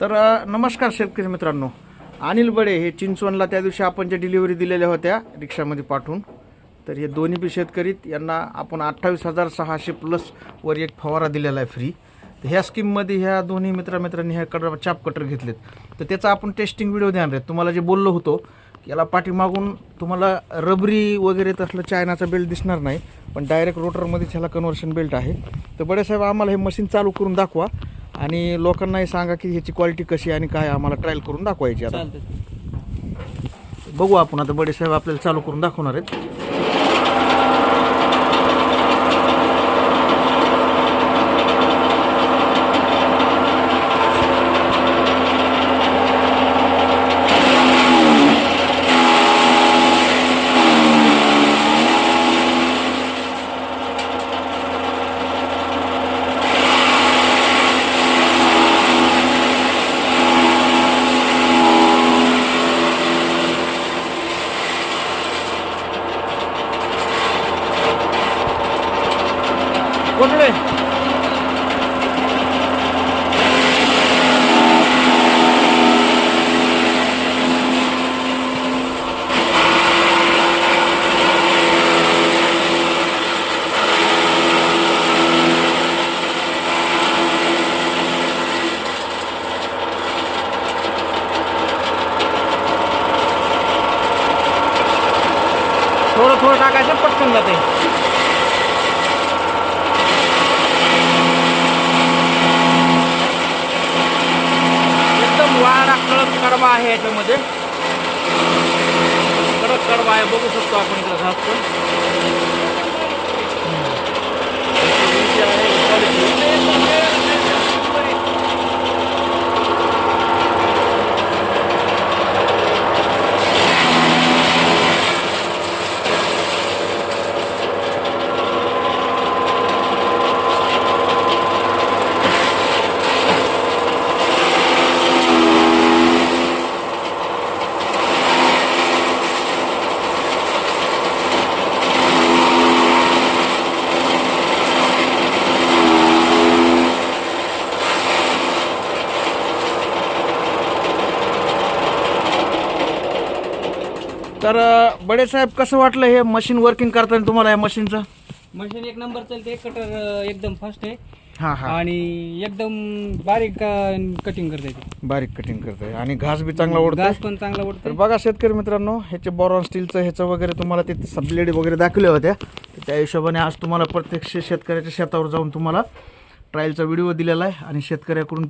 तर नमस्कार शेतकरी मित्रांनो. अनिल बडे हे चिंचवणला त्या दिवशी आपण जे डिलिव्हरी दिलेल्या होत्या रिक्षामध्ये पाठवून, तर हे दोन्ही बी शेतकरी यांना आपण 28,600 प्लस वर एक फवारा दिलेला आहे फ्री. तर ह्या स्कीममध्ये ह्या दोन्ही मित्रांनी ह्या चाप कटर घेतलेत. तर त्याचा आपण टेस्टिंग व्हिडिओ देणार आहे. तुम्हाला जे बोललो होतो याला पाठीमागून तुम्हाला रबरी वगैरे तसलं चायनाचा बेल्ट दिसणार नाही, पण डायरेक्ट रोटरमध्येच ह्याला कन्व्हर्शन बेल्ट आहे. तर बडे साहेब आम्हाला हे मशीन चालू करून दाखवा आणि लोकांनाही सांगा की ह्याची क्वालिटी कशी आणि काय, आम्हाला ट्रायल करून दाखवायची. आता बघू आपण. आता बडे साहेब आपल्याला चालू करून दाखवणार आहेत. कोणले थोडं थोडं टाकायचं, पटकन जाते. वाडा कडक कडबा आहे याच्यामध्ये, कडक कडबा आहे. बघू शकतो आपण इकडे घास पण. तर बडे साहेब, कसं वाटलं हे मशीन वर्किंग करताना तुम्हाला? या मशीनचं मशीन एक नंबर चालते. कटर एकदम फास्ट आहे. हां हां, आणि एकदम बारीक कटिंग करता येते. बारीक कटिंग करतोय आणि घास बी चांगला ओढतो. घास पण चांगला तर ओढतो. बघा शेतकरी मित्रांनो, ह्याचे बॉरॉन स्टीलचं ह्याचं वगैरे तुम्हाला ते सबलेडी वगैरे दाखवल्या होत्या. तर त्या हिशोबाने आज तुम्हाला प्रत्यक्ष शेतकऱ्याच्या शेतावर जाऊन तुम्हाला ट्रायलचा व्हिडिओ दिलेला आहे आणि शेतकऱ्याकडून ते